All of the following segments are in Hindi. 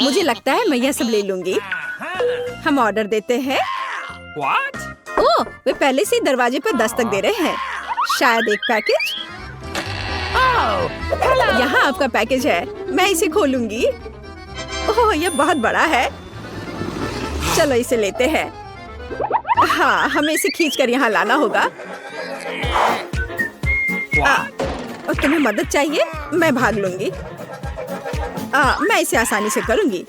मुझे लगता है मैं यह सब ले लूंगी। हम ऑर्डर देते हैं। ओह, वे पहले से ही दरवाजे पर दस्तक दे रहे हैं। शायद एक पैकेज। यहाँ आपका पैकेज है। मैं इसे खोलूंगी। ओह, यह बहुत बड़ा है। चलो इसे लेते हैं। हाँ, हमें इसे खींचकर यहाँ लाना होगा। और तुम्हें मदद चाहिए? मैं भाग लूंगी। मैं इसे आसानी से करूंगी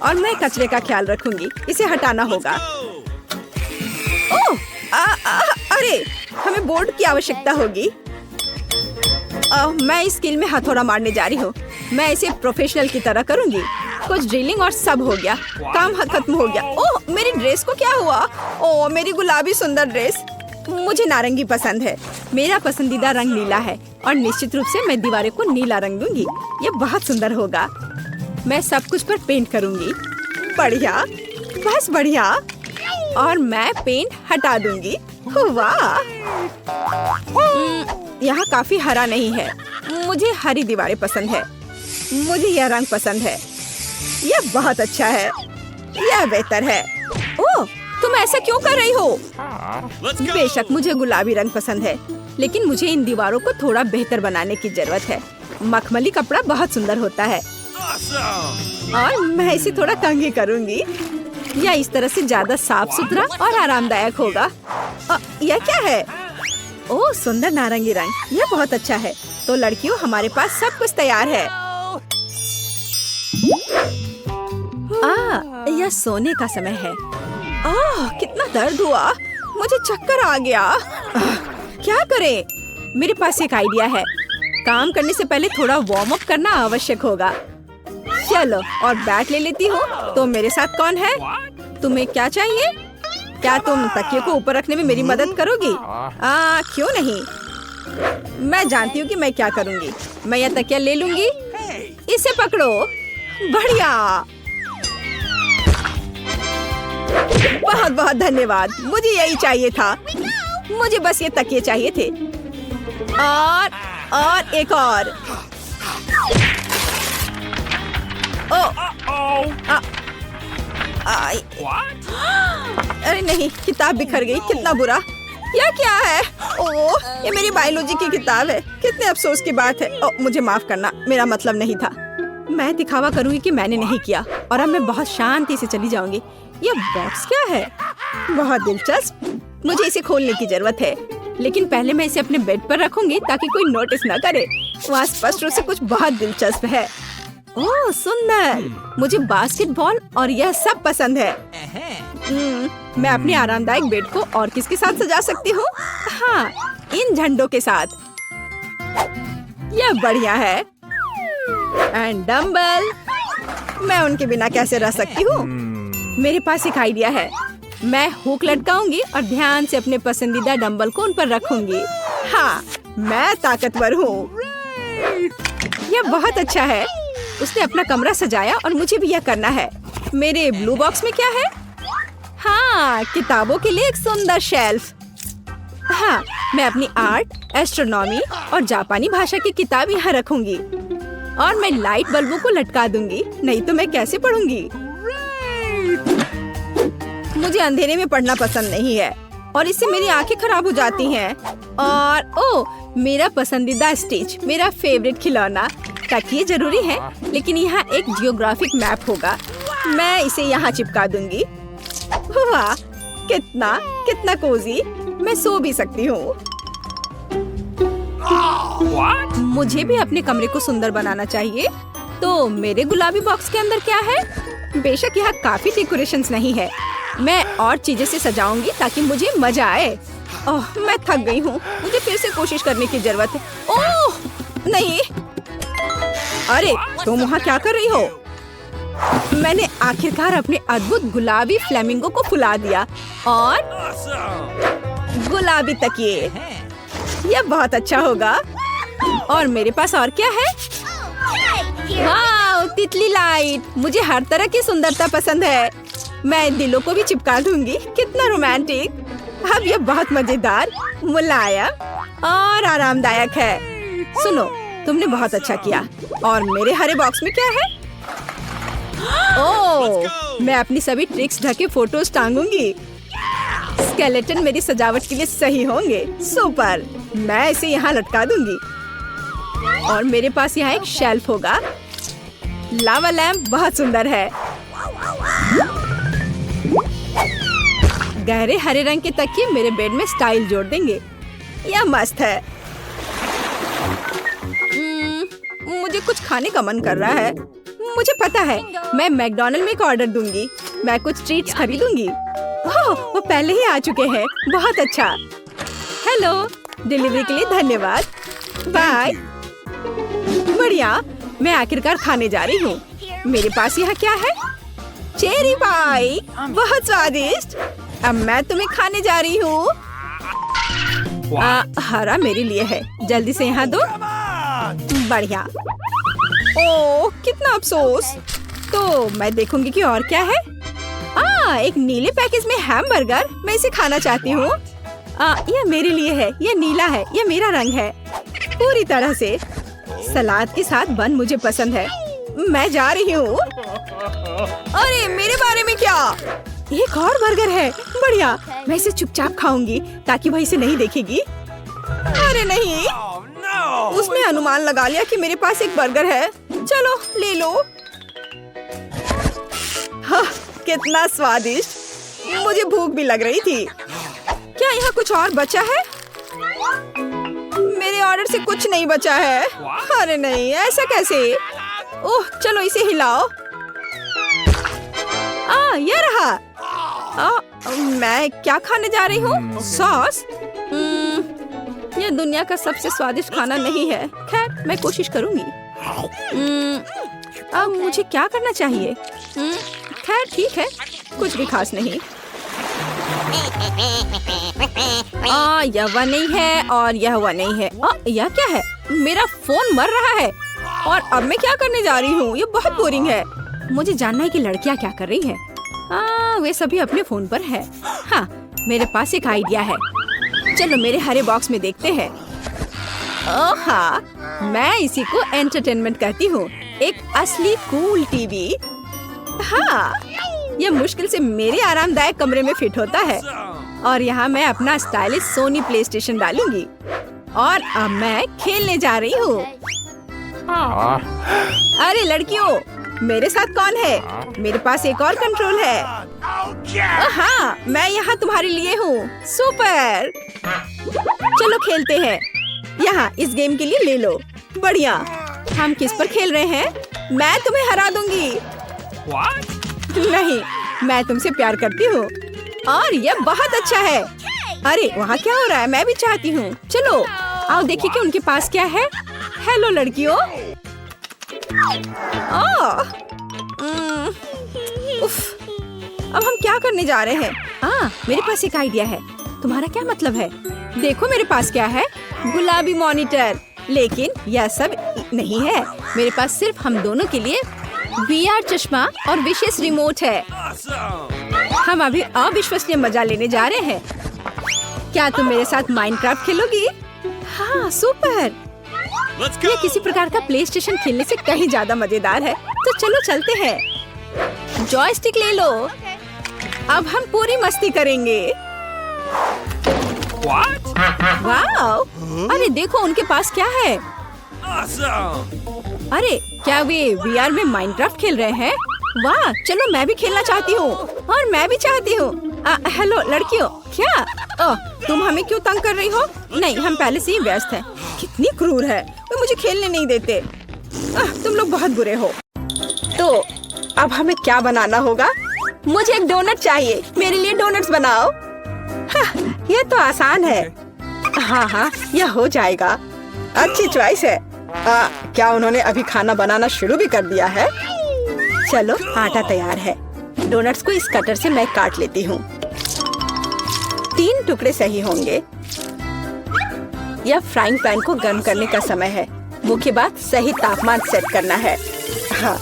और मैं कचरे का ख्याल रखूंगी। इसे हटाना होगा। ओह, अरे, हमें बोर्ड की आवश्यकता होगी। मैं इस स्किल में हथौड़ा मारने जा रही हूँ। मैं इसे प्रोफेशनल की तरह करूंगी। कुछ ड्रिलिंग और सब हो गया। काम खत्म हो गया। ओह, मेरी ड्रेस को क्या हुआ? ओह, मेरी गुलाबी सुंदर ड्रेस। मुझे नारंगी पसंद है। मेरा पसंदीदा रंग नीला है और निश्चित रूप से मैं दीवारों को नीला रंग दूंगी। ये बहुत सुंदर होगा। मैं सब कुछ पर पेंट करूंगी। बढ़िया, बस बढ़िया। और मैं पेंट हटा दूंगी। वाह, यहाँ काफी हरा नहीं है। मुझे हरी दीवारें पसंद है। मुझे यह रंग पसंद है। यह बहुत अच्छा है। यह बेहतर है। ओह, तुम ऐसा क्यों कर रही हो? बेशक मुझे गुलाबी रंग पसंद है, लेकिन मुझे इन दीवारों को थोड़ा बेहतर बनाने की जरूरत है। मखमली कपड़ा बहुत सुंदर होता है और मैं इसे थोड़ा कंघी करूंगी। यह इस तरह से ज्यादा साफ सुथरा और आरामदायक होगा। यह क्या है? ओह, सुंदर नारंगी रंग। यह बहुत अच्छा है। तो लड़कियों, हमारे पास सब कुछ तैयार है। यह सोने का समय है। कितना दर्द हुआ। मुझे चक्कर आ गया। क्या करें? मेरे पास एक आइडिया है। काम करने से पहले थोड़ा वार्म अप करना आवश्यक होगा। चलो, और बैट ले लेती हूँ। तो मेरे साथ कौन है? तुम्हें क्या चाहिए? क्या तुम तकिए को ऊपर रखने में मेरी मदद करोगी? क्यों नहीं? मैं जानती हूँ कि मैं क्या करूँगी। मैं यह तकिया ले लूंगी। इसे पकड़ो। बढ़िया, बहुत बहुत धन्यवाद। मुझे यही चाहिए था। मुझे बस ये तकिए चाहिए थे। और एक और। अरे नहीं, किताब बिखर गई। कितना बुरा। यह क्या है? ओह, ये मेरी बायोलॉजी की किताब है। कितने अफसोस की बात है। मुझे माफ करना, मेरा मतलब नहीं था। मैं दिखावा करूंगी कि मैंने नहीं किया और अब मैं बहुत शांति से चली जाऊंगी। ये बॉक्स क्या है? बहुत दिलचस्प। मुझे इसे खोलने की जरूरत है, लेकिन पहले मैं इसे अपने बेड पर रखूंगी ताकि कोई नोटिस न करे। वहाँ स्पष्ट रूप से कुछ बहुत दिलचस्प है। ओह, सुंदर। मुझे बास्केटबॉल और यह सब पसंद है। मैं अपने आरामदायक बेड को और किसके साथ सजा सकती हूँ? हाँ, इन झंडों के साथ। यह बढ़िया है। And dumbbell. मैं उनके बिना कैसे रह सकती हूँ? मेरे पास एक आइडिया है। मैं हुक लटकाऊंगी और ध्यान से अपने पसंदीदा डंबल को उन पर रखूंगी। हाँ, मैं ताकतवर हूँ। यह बहुत अच्छा है। उसने अपना कमरा सजाया और मुझे भी यह करना है। मेरे ब्लू बॉक्स में क्या है? हाँ, किताबों के लिए एक सुंदर शेल्फ। हाँ, मैं अपनी आर्ट, एस्ट्रोनॉमी और जापानी भाषा की किताब यहाँ रखूंगी और मैं लाइट बल्बों को लटका दूंगी। नहीं तो मैं कैसे पढ़ूंगी? मुझे अंधेरे में पढ़ना पसंद नहीं है और इससे मेरी आंखें खराब हो जाती हैं। और ओह, मेरा पसंदीदा स्टिच, मेरा फेवरेट खिलौना। तकिए जरूरी है, लेकिन यहाँ एक जियोग्राफिक मैप होगा। मैं इसे यहाँ चिपका दूंगी। वाह, कितना कितना कोजी। मैं सो भी सकती हूँ। मुझे भी अपने कमरे को सुंदर बनाना चाहिए। तो मेरे गुलाबी बॉक्स के अंदर क्या है? बेशक यहाँ काफी डेकोरेशंस नहीं है। मैं और चीजें से सजाऊंगी ताकि मुझे मजा आए। ओह, मैं थक गई हूँ। मुझे फिर से कोशिश करने की जरूरत है। ओह, नहीं। अरे, तुम वहाँ क्या कर रही हो? मैंने आखिरकार अपने अद्भुत गुलाबी फ्लेमिंगो को फुला दिया और गुलाबी तकिए। यह बहुत अच्छा होगा। और मेरे पास और क्या है? वाह, तितली लाइट। मुझे हर तरह की सुंदरता पसंद है। मैं दिलों को भी चिपका दूंगी। कितना रोमांटिक। अब यह बहुत मजेदार, मुलायम और आरामदायक है। सुनो, तुमने बहुत अच्छा किया। और मेरे हरे बॉक्स में क्या है? ओह, मैं अपनी सभी ट्रिक्स ढके फोटोज टांगूंगी। स्केलेटन मेरी सजावट के लिए सही होंगे। सुपर, मैं इसे यहाँ लटका दूंगी। और मेरे पास यहाँ एक शेल्फ होगा। लावा लैम्प बहुत सुंदर है। गहरे हरे रंग के तकिए मेरे बेड में स्टाइल जोड़ देंगे। यह मस्त है। मुझे कुछ खाने का मन कर रहा है। मुझे पता है, मैं मैकडॉनल्ड में एक ऑर्डर दूंगी। मैं कुछ ट्रीट्स खरीदूंगी। ओह, वो पहले ही आ चुके हैं। बहुत अच्छा। हेलो, डिलीवरी के लिए धन्यवाद। बाय। बढ़िया, मैं आखिरकार खाने जा रही हूँ। मेरे पास यहाँ क्या है? चेरी पाई, बहुत स्वादिष्ट। अब मैं तुम्हें खाने जा रही हूँ। हरा मेरे लिए है। जल्दी से यहाँ दो। बढ़िया। ओह, कितना अफसोस। तो मैं देखूंगी कि और क्या है। एक नीले पैकेज में हैमबर्गर। मैं इसे खाना चाहती हूँ। यह मेरे लिए है। यह नीला है। यह मेरा रंग है पूरी तरह से। सलाद के साथ बन मुझे पसंद है। मैं जा रही हूँ। अरे, मेरे बारे में क्या? एक और बर्गर है। बढ़िया, मैं इसे चुपचाप खाऊंगी ताकि वह इसे नहीं देखेगी। अरे नहीं, उसने अनुमान लगा लिया कि मेरे पास एक बर्गर है। चलो ले लो। हाँ, कितना स्वादिष्ट। मुझे भूख भी लग रही थी। क्या यहाँ कुछ और बचा है? मेरे ऑर्डर से कुछ नहीं बचा है। अरे नहीं, ऐसा कैसे? ओह, चलो इसे हिलाओ। ये रहा। मैं क्या खाने जा रही हूँ? सॉस। यह दुनिया का सबसे स्वादिष्ट खाना नहीं है। खैर, मैं कोशिश करूंगी। अब मुझे क्या करना चाहिए? खैर ठीक है, कुछ भी खास नहीं। यह वह नहीं है और यह वह नहीं है। यह क्या है? मेरा फोन मर रहा है। और अब मैं क्या करने जा रही हूँ? ये बहुत बोरिंग है। मुझे जानना है कि लड़कियाँ क्या कर रही हैं। वे सभी अपने फोन पर है। हाँ, मेरे पास एक आइडिया है। चलो मेरे हरे बॉक्स में देखते हैं। हाँ, मैं इसी को एंटरटेनमेंट कहती हूँ। एक असली कूल टीवी। हाँ, यह मुश्किल से मेरे आरामदायक कमरे में फिट होता है। और यहाँ मैं अपना स्टाइलिश सोनी प्ले स्टेशन डालूंगी। और अब मैं खेलने जा रही हूँ। अरे लड़कियों, मेरे साथ कौन है? मेरे पास एक और कंट्रोल है। हाँ, मैं यहाँ तुम्हारे लिए हूँ। सुपर, चलो खेलते हैं। यहाँ इस गेम के लिए ले लो। बढ़िया। हम किस पर खेल रहे हैं? मैं तुम्हें हरा दूंगी। नहीं, मैं तुमसे प्यार करती हूँ और यह बहुत अच्छा है। अरे वहाँ क्या हो रहा है? मैं भी चाहती हूँ। चलो आओ देखिए कि उनके पास क्या है। हेलो लड़कियों। उफ, अब हम क्या करने जा रहे हैं? मेरे पास एक आइडिया है। तुम्हारा क्या मतलब है? देखो मेरे पास क्या है। गुलाबी मॉनिटर। लेकिन यह सब नहीं है। मेरे पास सिर्फ हम दोनों के लिए VR चश्मा और विशेष रिमोट है। हम अभी अविश्वसनीय मजा लेने जा रहे हैं। क्या तुम मेरे साथ माइनक्राफ्ट खेलोगी? हाँ, सुपर। ये किसी प्रकार का प्ले स्टेशन खेलने से कहीं ज्यादा मजेदार है। तो चलो चलते हैं। जॉयस्टिक ले लो। अब हम पूरी मस्ती करेंगे। वाओ! अरे देखो उनके पास क्या है। अरे क्या वे VR में माइनक्राफ्ट खेल रहे हैं? वाह, चलो मैं भी खेलना चाहती हूँ। और मैं भी चाहती हूँ। हेलो लड़कियों। क्या? तुम हमें क्यों तंग कर रही हो? नहीं, हम पहले से ही व्यस्त हैं। कितनी क्रूर है, वो मुझे खेलने नहीं देते। तुम लोग बहुत बुरे हो। तो अब हमें क्या बनाना होगा? मुझे एक डोनट चाहिए। मेरे लिए डोनट्स बनाओ। ये तो आसान है। हाँ, यह हो जाएगा। अच्छी चॉइस है। क्या उन्होंने अभी खाना बनाना शुरू भी कर दिया है? चलो आटा तैयार है। डोनट्स को इस कटर से मैं काट लेती हूँ। 3 टुकड़े सही होंगे। यह फ्राइंग पैन को गर्म करने का समय है। मुख्य बात सही तापमान सेट करना है। हाँ,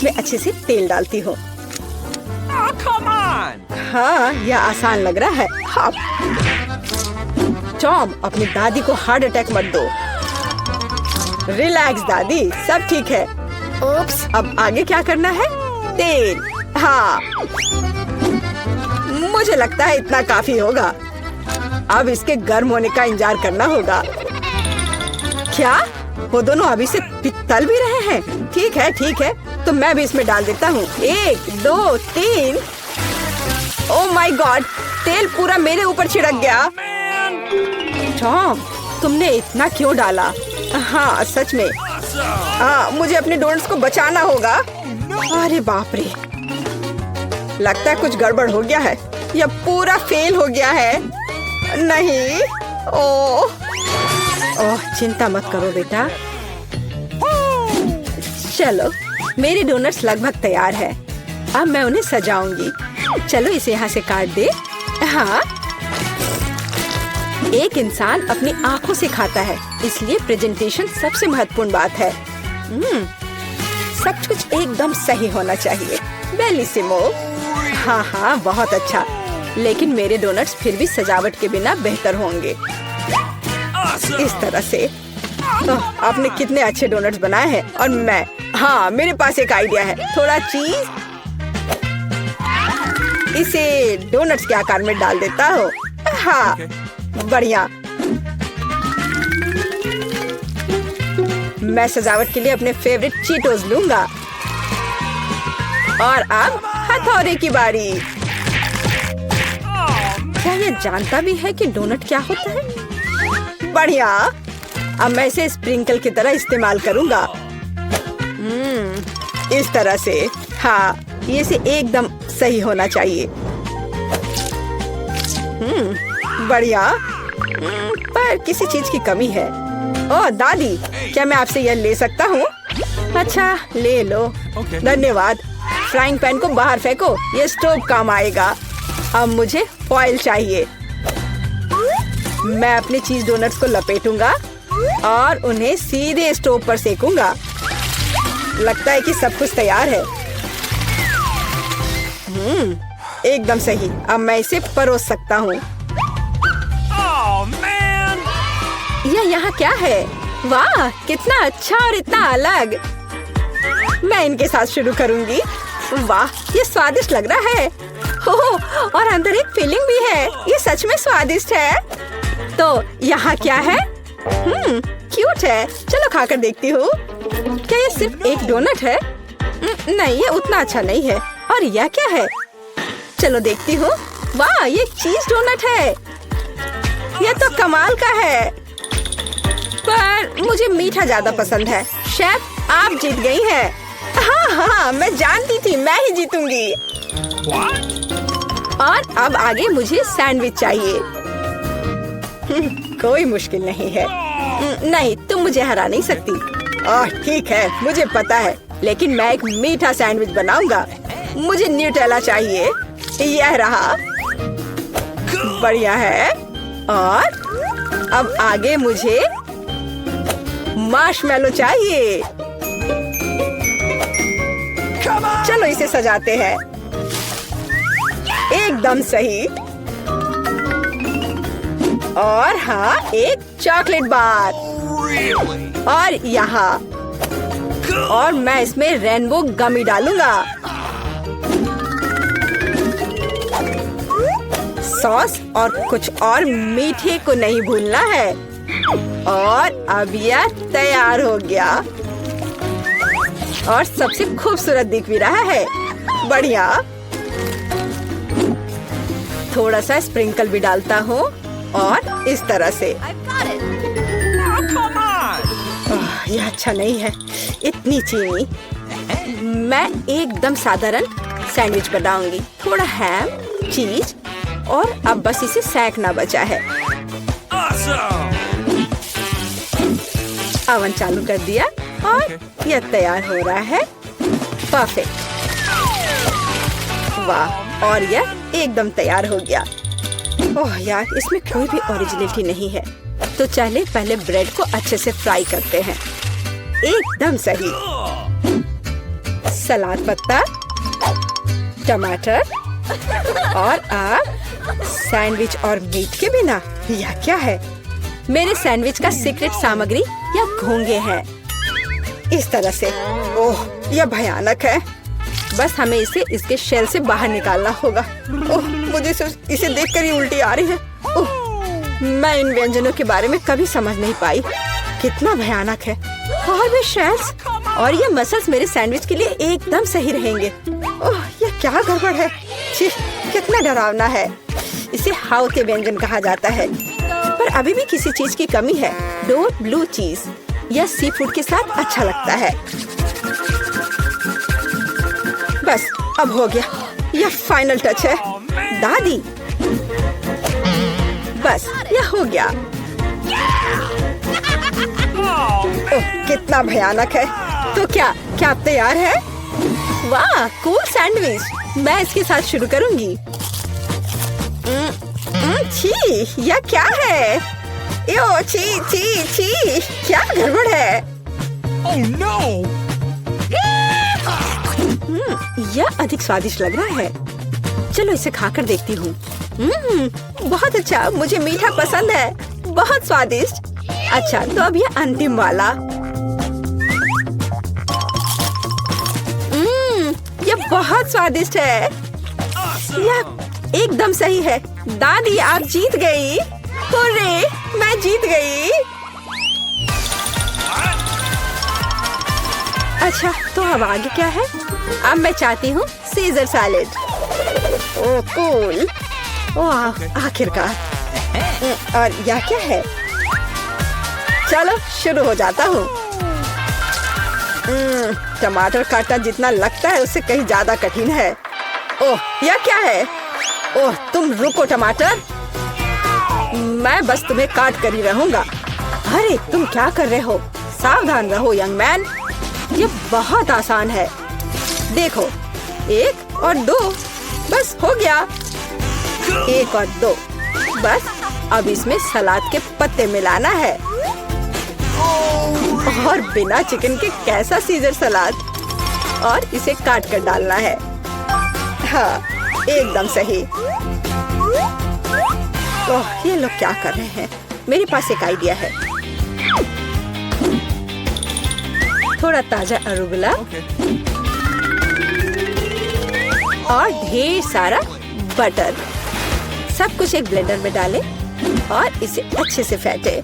मैं अच्छे से तेल डालती हूँ। हाँ, यह आसान लग रहा है। हाँ। टॉम, अपनी दादी को हार्ट अटैक मत दो। रिलैक्स दादी, सब ठीक है। उप्स, अब आगे क्या करना है? 3। हाँ, मुझे लगता है इतना काफी होगा। अब इसके गर्म होने का इंतजार करना होगा। क्या वो दोनों अभी से तल भी रहे हैं? ठीक है, तो मैं भी इसमें डाल देता हूँ। 1 2 3। ओह माय गॉड, तेल पूरा मेरे ऊपर छिड़क गया। टॉम, तुमने इतना क्यों डाला? हाँ सच में। हाँ, मुझे अपने डोनट्स को बचाना होगा। अरे बाप रे, लगता है कुछ गड़बड़ हो गया है। यह पूरा फेल हो गया है। नहीं, ओह चिंता मत करो बेटा। चलो, मेरे डोनट्स लगभग तैयार है। अब मैं उन्हें सजाऊंगी। चलो इसे यहाँ से काट दे। हाँ, एक इंसान अपनी आंखों से खाता है, इसलिए प्रेजेंटेशन सबसे महत्वपूर्ण बात है। सब कुछ एकदम सही होना चाहिए। बेलिसिमो। हाँ, बहुत अच्छा। लेकिन मेरे डोनट्स फिर भी सजावट के बिना बेहतर होंगे। इस तरह से। आपने कितने अच्छे डोनट्स बनाए हैं। और मैं, हाँ, मेरे पास एक आइडिया है। थोड़ा चीज इसे डोनट्स के आकार में डाल देता हूँ। हाँ, बढ़िया। मैं सजावट के लिए अपने फेवरेट चीटोस लूंगा। और अब हथौड़े की बारी। क्या ये जानता भी है कि डोनट क्या होता है? बढ़िया। अब मैं इसे स्प्रिंकल की तरह इस्तेमाल करूंगा। इस तरह से। हाँ, ये से एकदम सही होना चाहिए। बढ़िया। पर किसी चीज की कमी है। ओह दादी, क्या मैं आपसे यह ले सकता हूँ? अच्छा, ले लो। धन्यवाद। फ्राइंग पैन को बाहर फेंको, ये स्टोव काम आएगा। अब मुझे फॉइल चाहिए। मैं अपने चीज डोनट्स को लपेटूंगा और उन्हें सीधे स्टोव पर सेकूंगा। लगता है कि सब कुछ तैयार है। एकदम सही। अब मैं इसे परोस सकता हूँ। यह यहाँ क्या है? वाह, कितना अच्छा और इतना अलग। मैं इनके साथ शुरू करूंगी। वाह, ये स्वादिष्ट लग रहा है। ओह, और अंदर एक फिलिंग भी है। ये सच में स्वादिष्ट है। तो यहाँ क्या है? क्यूट है। चलो खाकर देखती हूँ। क्या ये सिर्फ एक डोनट है? नहीं, ये उतना अच्छा नहीं है। और यह क्या है? चलो देखती हूँ। वाह, ये चीज डोनट है। यह तो कमाल का है। पर मुझे मीठा ज्यादा पसंद है। शेफ, आप जीत गई हैं। हाँ, मैं जानती थी मैं ही जीतूंगी। और अब आगे मुझे सैंडविच चाहिए। कोई मुश्किल नहीं है। नहीं, तुम मुझे हरा नहीं सकती। ठीक है, मुझे पता है। लेकिन मैं एक मीठा सैंडविच बनाऊंगा। मुझे न्यूटेला चाहिए। यह रहा। बढ़िया है। और अब आगे मुझे मार्शमेलो चाहिए। चलो इसे सजाते हैं। एकदम सही। और हाँ, एक चॉकलेट बार। और यहाँ। और मैं इसमें रेनबो गमी डालूंगा। सॉस और कुछ और मीठे को नहीं भूलना है। और अब यह तैयार हो गया। और सबसे खूबसूरत दिख भी रहा है। बढ़िया। थोड़ा सा स्प्रिंकल भी डालता हूँ। और इस तरह से। यह अच्छा नहीं है, इतनी चीनी। मैं एकदम साधारण सैंडविच बनाऊंगी। थोड़ा हैम, चीज और अब बस इसे सेकना बचा है। ओवन चालू कर दिया और यह तैयार हो रहा है। परफेक्ट। वाह, और यह एकदम तैयार हो गया। ओह यार, इसमें कोई भी ओरिजिनलिटी नहीं है। तो चले पहले ब्रेड को अच्छे से फ्राई करते हैं। एकदम सही। सलाद पत्ता, टमाटर और आप सैंडविच और मीट के बिना। यह क्या है? मेरे सैंडविच का सीक्रेट सामग्री यह घोंगे हैं। इस तरह से। ओह, यह भयानक है। बस हमें इसे इसके शेल से बाहर निकालना होगा। ओह, मुझे सिर्फ इसे देखकर ही उल्टी आ रही है। ओह, मैं इन व्यंजनों के बारे में कभी समझ नहीं पाई। कितना भयानक है। और भी शेल्स और ये मसल्स मेरे सैंडविच के लिए एकदम सही रहेंगे। ओह, ये क्या गड़बड़ है। छी, कितना डरावना है। इसे हाउ के व्यंजन कहा जाता है, पर अभी भी किसी चीज की कमी है। डोर ब्लू चीज या सी फूड के साथ अच्छा लगता है। बस अब हो गया। यह फाइनल टच है दादी। बस यह हो गया। ओह, कितना भयानक है। तो क्या आप तैयार है? वाह, कूल सैंडविच। मैं इसके साथ शुरू करूंगी। छी, यह क्या है? यो, छी छी छी, क्या गड़बड़ है? Oh no! यह अधिक स्वादिष्ट लग रहा है। चलो इसे खाकर देखती हूँ। बहुत अच्छा, मुझे मीठा पसंद है। बहुत स्वादिष्ट। अच्छा, तो अब यह अंतिम वाला। यह बहुत स्वादिष्ट है। यह एकदम सही है। दादी, आप जीत गई। हुर्रे, मैं जीत गई। अच्छा, तो अब आगे क्या है? अब मैं चाहती हूँ सीजर सैलेड। ओह कूल। ओह, आखिरकार। और यह क्या है? चलो शुरू हो जाता हूँ। टमाटर काटना जितना लगता है उससे कहीं ज्यादा कठिन है। ओह, यह क्या है? ओह, तुम रुको टमाटर। मैं बस तुम्हें काट कर ही रहूंगा। अरे तुम क्या कर रहे हो? सावधान रहो यंग मैन। ये बहुत आसान है। देखो, 1 और 2, बस हो गया। 1 और 2, बस अब इसमें सलाद के पत्ते मिलाना है। और बिना चिकन के कैसा सीजर सलाद। और इसे काट कर डालना है। हाँ, एकदम सही। ओह, ये लोग क्या कर रहे हैं? मेरे पास एक आइडिया है। थोड़ा ताजा अरुगुला और ढेर सारा बटर। सब कुछ एक ब्लेंडर में डालें और इसे अच्छे से फेंटे।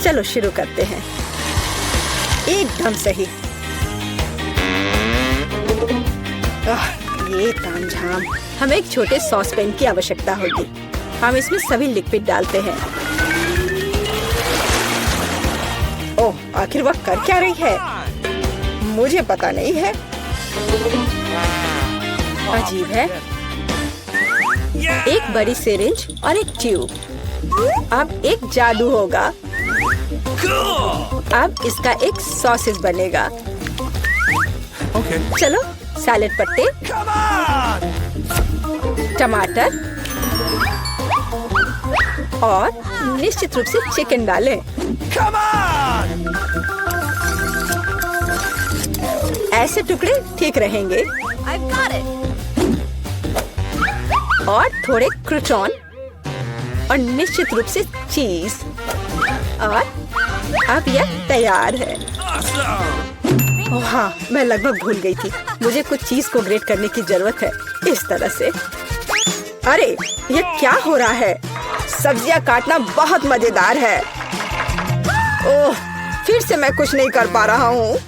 चलो शुरू करते हैं। एकदम सही। ये तामझाम। हमें एक छोटे सॉस पैन की आवश्यकता होगी। हम इसमें सभी लिक्विड डालते हैं। ओह, आखिर वह कर क्या रही है? मुझे पता नहीं है। अजीब है। एक बड़ी सिरिंज और एक ट्यूब। अब एक जादू होगा। अब इसका एक सॉसेज बनेगा। चलो, सैलेड पत्ते, टमाटर और निश्चित रूप से चिकन डालें। ऐसे टुकड़े ठीक रहेंगे। और थोड़े क्रूटॉन और निश्चित रूप से चीज। और अब यह तैयार है। ओह हाँ, मैं लगभग भूल गई थी। मुझे कुछ चीज को ग्रेट करने की जरूरत है। इस तरह से। अरे, ये क्या हो रहा है? सब्जियां काटना बहुत मजेदार है। ओह, फिर से मैं कुछ नहीं कर पा रहा हूँ।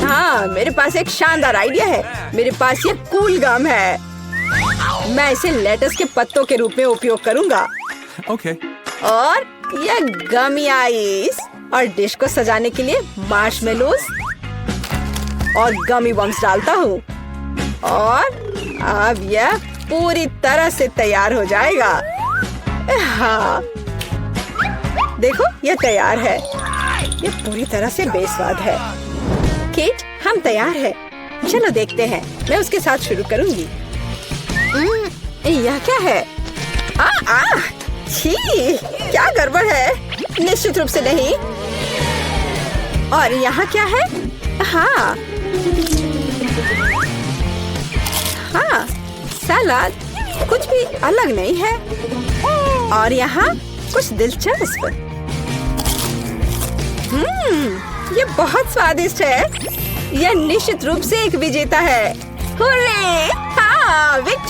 हाँ, मेरे पास एक शानदार आइडिया है। मेरे पास ये कूल गम है। मैं इसे लेटस के पत्तों के रूप में उपयोग करूंगा। और ये गमी आइस और डिश को सजाने के लिए मार्शमेलोस और गमी बम्स डालता हूँ। और अब यह पूरी तरह से तैयार हो जाएगा। हाँ, देखो, ये तैयार है। ये पूरी तरह से बेस्वाद है। किट, हम तैयार हैं। चलो देखते हैं। मैं उसके साथ शुरू करूंगी। यह क्या है? छी, क्या गड़बड़ है? निश्चित रूप से नहीं। और यहाँ क्या है? हाँ, सलाद कुछ भी अलग नहीं है। और यहाँ कुछ दिलचस्प। ये बहुत स्वादिष्ट है। यह निश्चित रूप से एक विजेता है। हुर्रे! हाँ, विक्ट्री!